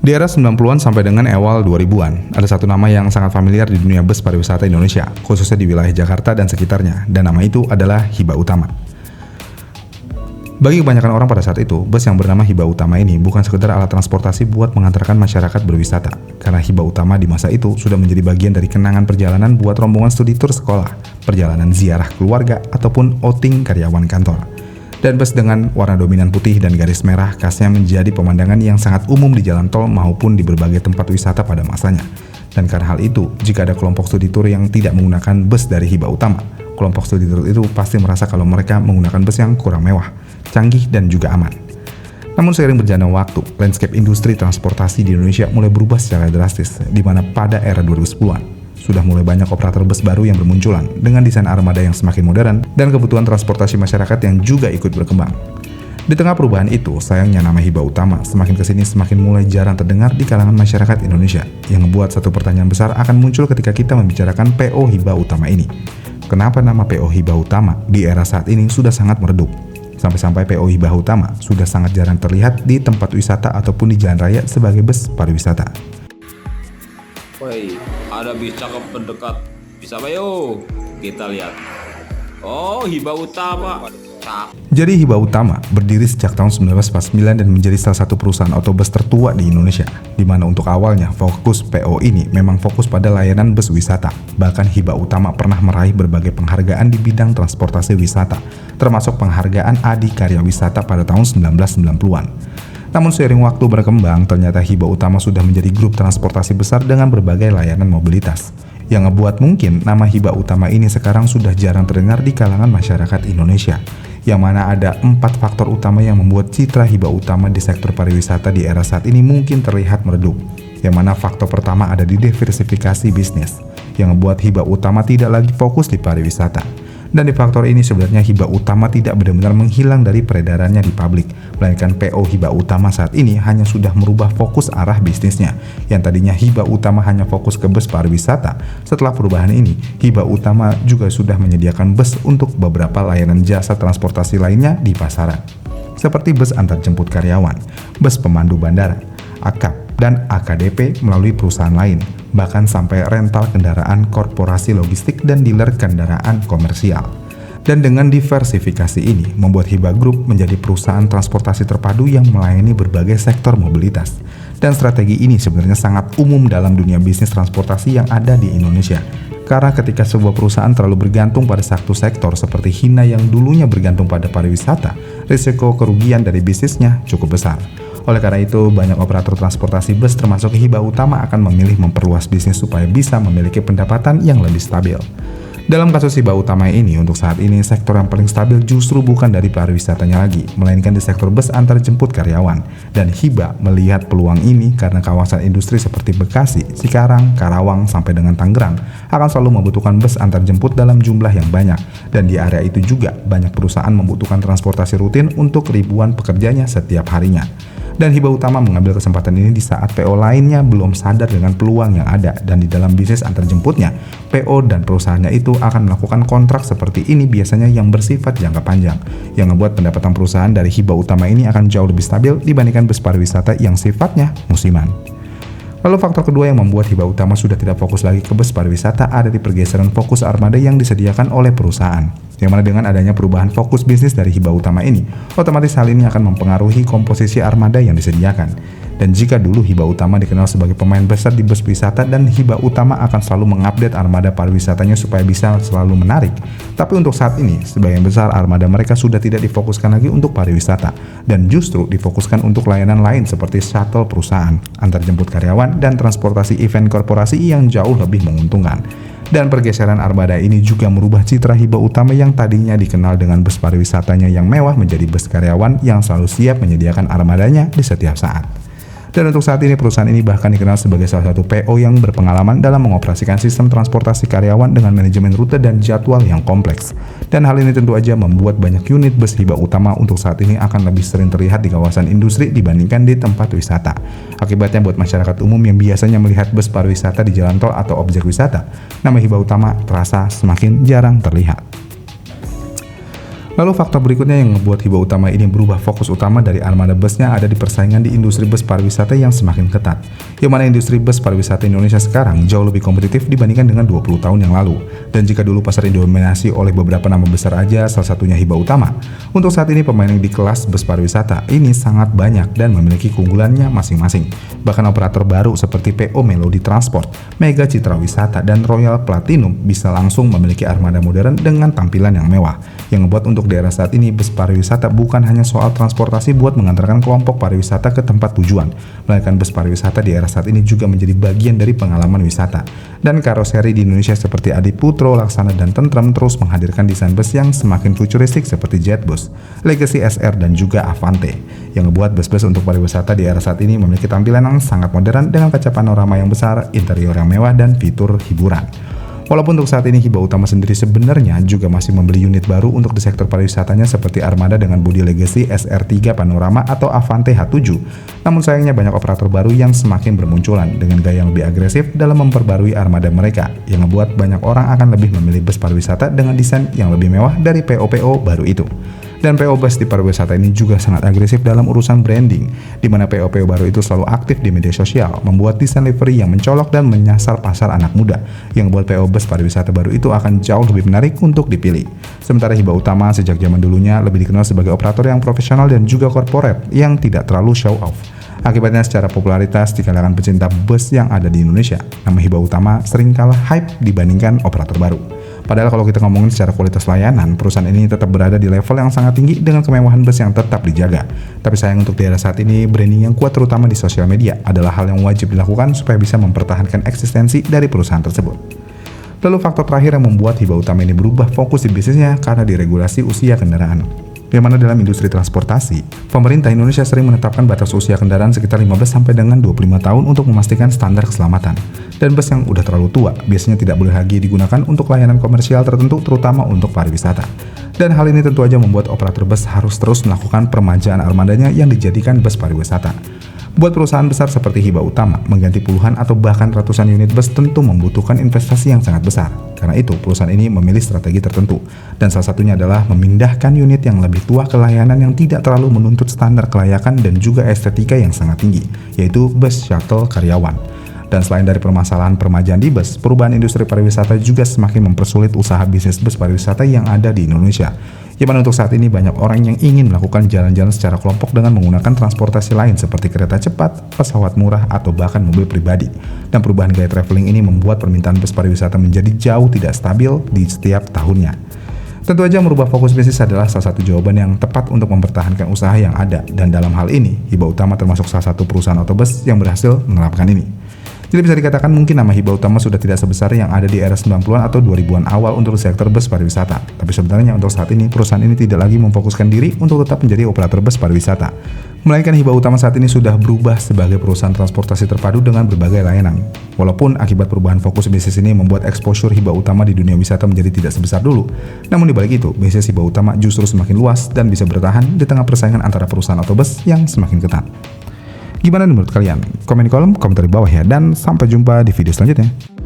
Di era 90-an sampai dengan awal 2000-an, ada satu nama yang sangat familiar di dunia bus pariwisata Indonesia, khususnya di wilayah Jakarta dan sekitarnya, dan nama itu adalah Hiba Utama. Bagi kebanyakan orang pada saat itu, bus yang bernama Hiba Utama ini bukan sekedar alat transportasi buat mengantarkan masyarakat berwisata, karena Hiba Utama di masa itu sudah menjadi bagian dari kenangan perjalanan buat rombongan studi tur sekolah, perjalanan ziarah keluarga, ataupun outing karyawan kantor. Dan bus dengan warna dominan putih dan garis merah khasnya menjadi pemandangan yang sangat umum di jalan tol maupun di berbagai tempat wisata pada masanya. Dan karena hal itu, jika ada kelompok studi tur yang tidak menggunakan bus dari Hiba Utama, kelompok studi tur itu pasti merasa kalau mereka menggunakan bus yang kurang mewah, canggih, dan juga aman. Namun seiring berjalannya waktu, landscape industri transportasi di Indonesia mulai berubah secara drastis, di mana pada era 2010-an, sudah mulai banyak operator bus baru yang bermunculan dengan desain armada yang semakin modern dan kebutuhan transportasi masyarakat yang juga ikut berkembang. Di tengah perubahan itu, sayangnya nama Hiba Utama semakin kesini semakin mulai jarang terdengar di kalangan masyarakat Indonesia, yang membuat satu pertanyaan besar akan muncul ketika kita membicarakan PO Hiba Utama ini. Kenapa nama PO Hiba Utama di era saat ini sudah sangat meredup? Sampai-sampai PO Hiba Utama sudah sangat jarang terlihat di tempat wisata ataupun di jalan raya sebagai bus pariwisata. Woi, ada bis cakep pendekat. Bisa apa yuk? Kita lihat. Oh, Hiba Utama. Jadi Hiba Utama berdiri sejak tahun 1949 dan menjadi salah satu perusahaan otobus tertua di Indonesia, di mana untuk awalnya fokus PO ini memang fokus pada layanan bus wisata. Bahkan Hiba Utama pernah meraih berbagai penghargaan di bidang transportasi wisata, termasuk penghargaan Adi Karya Wisata pada tahun 1990-an. Namun seiring waktu berkembang, ternyata Hiba Utama sudah menjadi grup transportasi besar dengan berbagai layanan mobilitas, yang ngebuat mungkin nama Hiba Utama ini sekarang sudah jarang terdengar di kalangan masyarakat Indonesia, yang mana ada 4 faktor utama yang membuat citra Hiba Utama di sektor pariwisata di era saat ini mungkin terlihat meredup, yang mana faktor pertama ada di diversifikasi bisnis, yang ngebuat Hiba Utama tidak lagi fokus di pariwisata. Dan di faktor ini sebenarnya Hiba Utama tidak benar-benar menghilang dari peredarannya di publik, melainkan PO Hiba Utama saat ini hanya sudah merubah fokus arah bisnisnya. Yang tadinya Hiba Utama hanya fokus ke bus pariwisata, setelah perubahan ini, Hiba Utama juga sudah menyediakan bus untuk beberapa layanan jasa transportasi lainnya di pasaran, seperti bus antar jemput karyawan, bus pemandu bandara, AKAP, dan AKDP melalui perusahaan lain, bahkan sampai rental kendaraan korporasi logistik dan dealer kendaraan komersial. Dan dengan diversifikasi ini, membuat Hiba Group menjadi perusahaan transportasi terpadu yang melayani berbagai sektor mobilitas. Dan strategi ini sebenarnya sangat umum dalam dunia bisnis transportasi yang ada di Indonesia. Karena ketika sebuah perusahaan terlalu bergantung pada satu sektor seperti Hina yang dulunya bergantung pada pariwisata, risiko kerugian dari bisnisnya cukup besar. Oleh karena itu, banyak operator transportasi bus termasuk Hiba Utama akan memilih memperluas bisnis supaya bisa memiliki pendapatan yang lebih stabil. Dalam kasus Hiba Utama ini, untuk saat ini sektor yang paling stabil justru bukan dari pariwisatanya lagi, melainkan di sektor bus antar jemput karyawan. Dan Hiba melihat peluang ini karena kawasan industri seperti Bekasi, Cikarang, Karawang, sampai dengan Tangerang akan selalu membutuhkan bus antar jemput dalam jumlah yang banyak. Dan di area itu juga banyak perusahaan membutuhkan transportasi rutin untuk ribuan pekerjanya setiap harinya. Dan Hiba Utama mengambil kesempatan ini di saat PO lainnya belum sadar dengan peluang yang ada, dan di dalam bisnis antar jemputnya, PO dan perusahaannya itu akan melakukan kontrak seperti ini biasanya yang bersifat jangka panjang, yang membuat pendapatan perusahaan dari Hiba Utama ini akan jauh lebih stabil dibandingkan bus pariwisata yang sifatnya musiman. Lalu faktor kedua yang membuat Hiba Utama sudah tidak fokus lagi ke bus pariwisata ada di pergeseran fokus armada yang disediakan oleh perusahaan. Yang mana dengan adanya perubahan fokus bisnis dari Hiba Utama ini, otomatis hal ini akan mempengaruhi komposisi armada yang disediakan. Dan jika dulu Hiba Utama dikenal sebagai pemain besar di bus wisata dan Hiba Utama akan selalu mengupdate armada pariwisatanya supaya bisa selalu menarik. Tapi untuk saat ini, sebagian besar armada mereka sudah tidak difokuskan lagi untuk pariwisata, dan justru difokuskan untuk layanan lain seperti shuttle perusahaan, antar jemput karyawan, dan transportasi event korporasi yang jauh lebih menguntungkan. Dan pergeseran armada ini juga merubah citra Hiba Utama yang tadinya dikenal dengan bus pariwisatanya yang mewah menjadi bus karyawan yang selalu siap menyediakan armadanya di setiap saat. Dan untuk saat ini perusahaan ini bahkan dikenal sebagai salah satu PO yang berpengalaman dalam mengoperasikan sistem transportasi karyawan dengan manajemen rute dan jadwal yang kompleks. Dan hal ini tentu aja membuat banyak unit bus Hiba Utama untuk saat ini akan lebih sering terlihat di kawasan industri dibandingkan di tempat wisata. Akibatnya buat masyarakat umum yang biasanya melihat bus pariwisata di jalan tol atau objek wisata, nama Hiba Utama terasa semakin jarang terlihat. Lalu faktor berikutnya yang membuat Hiba Utama ini berubah fokus utama dari armada busnya ada di persaingan di industri bus pariwisata yang semakin ketat. Yang mana industri bus pariwisata Indonesia sekarang jauh lebih kompetitif dibandingkan dengan 20 tahun yang lalu. Dan jika dulu pasar didominasi oleh beberapa nama besar aja, salah satunya Hiba Utama, untuk saat ini pemain yang di kelas bus pariwisata ini sangat banyak dan memiliki keunggulannya masing-masing. Bahkan operator baru seperti PO Melody Transport, Mega Citra Wisata, dan Royal Platinum bisa langsung memiliki armada modern dengan tampilan yang mewah. Yang membuat untuk di era saat ini bus pariwisata bukan hanya soal transportasi buat mengantarkan kelompok pariwisata ke tempat tujuan, melainkan bus pariwisata di era saat ini juga menjadi bagian dari pengalaman wisata. Dan karoseri di Indonesia seperti Adiputro, Laksana, dan Tentrem terus menghadirkan desain bus yang semakin futuristik seperti Jetbus, Legacy SR, dan juga Avante, yang membuat bus-bus untuk pariwisata di era saat ini memiliki tampilan yang sangat modern dengan kaca panorama yang besar, interior yang mewah, dan fitur hiburan. Walaupun untuk saat ini Hiba Utama sendiri sebenarnya juga masih membeli unit baru untuk di sektor pariwisatanya seperti Armada dengan bodi Legacy SR3 Panorama atau Avante H7. Namun sayangnya banyak operator baru yang semakin bermunculan dengan gaya yang lebih agresif dalam memperbarui armada mereka, yang membuat banyak orang akan lebih memilih bus pariwisata dengan desain yang lebih mewah dari PO-PO baru itu. Dan PO bus di pariwisata ini juga sangat agresif dalam urusan branding, di mana PO-PO baru itu selalu aktif di media sosial, membuat desain livery yang mencolok dan menyasar pasar anak muda, yang membuat PO bus pariwisata baru itu akan jauh lebih menarik untuk dipilih. Sementara Hiba Utama sejak zaman dulunya lebih dikenal sebagai operator yang profesional dan juga corporate yang tidak terlalu show off. Akibatnya secara popularitas di kalangan pecinta bus yang ada di Indonesia, nama Hiba Utama sering kalah hype dibandingkan operator baru. Padahal kalau kita ngomongin secara kualitas layanan, perusahaan ini tetap berada di level yang sangat tinggi dengan kemewahan bus yang tetap dijaga. Tapi sayang untuk di era saat ini, branding yang kuat terutama di sosial media adalah hal yang wajib dilakukan supaya bisa mempertahankan eksistensi dari perusahaan tersebut. Lalu faktor terakhir yang membuat Hiba Utama ini berubah fokus di bisnisnya karena diregulasi usia kendaraan. Yang mana dalam industri transportasi, pemerintah Indonesia sering menetapkan batas usia kendaraan sekitar 15 sampai dengan 25 tahun untuk memastikan standar keselamatan. Dan bus yang udah terlalu tua biasanya tidak boleh lagi digunakan untuk layanan komersial tertentu, terutama untuk pariwisata. Dan hal ini tentu aja membuat operator bus harus terus melakukan permajaan armadanya yang dijadikan bus pariwisata. Buat perusahaan besar seperti Hiba Utama, mengganti puluhan atau bahkan ratusan unit bus tentu membutuhkan investasi yang sangat besar. Karena itu, perusahaan ini memilih strategi tertentu. Dan salah satunya adalah memindahkan unit yang lebih tua ke layanan yang tidak terlalu menuntut standar kelayakan dan juga estetika yang sangat tinggi, yaitu bus shuttle karyawan. Dan selain dari permasalahan permajaan di bus, perubahan industri pariwisata juga semakin mempersulit usaha bisnis bus pariwisata yang ada di Indonesia. Di mana untuk saat ini banyak orang yang ingin melakukan jalan-jalan secara kelompok dengan menggunakan transportasi lain seperti kereta cepat, pesawat murah, atau bahkan mobil pribadi. Dan perubahan gaya traveling ini membuat permintaan bus pariwisata menjadi jauh tidak stabil di setiap tahunnya. Tentu aja merubah fokus bisnis adalah salah satu jawaban yang tepat untuk mempertahankan usaha yang ada. Dan dalam hal ini, Hiba Utama termasuk salah satu perusahaan otobus yang berhasil menerapkan ini. Jadi bisa dikatakan mungkin nama Hiba Utama sudah tidak sebesar yang ada di era 90-an atau 2000-an awal untuk sektor bus pariwisata. Tapi sebenarnya untuk saat ini, perusahaan ini tidak lagi memfokuskan diri untuk tetap menjadi operator bus pariwisata. Melainkan Hiba Utama saat ini sudah berubah sebagai perusahaan transportasi terpadu dengan berbagai layanan. Walaupun akibat perubahan fokus bisnis ini membuat exposure Hiba Utama di dunia wisata menjadi tidak sebesar dulu. Namun dibalik itu, bisnis Hiba Utama justru semakin luas dan bisa bertahan di tengah persaingan antara perusahaan otobus yang semakin ketat. Gimana menurut kalian? Komen di kolom komentar di bawah ya, dan sampai jumpa di video selanjutnya.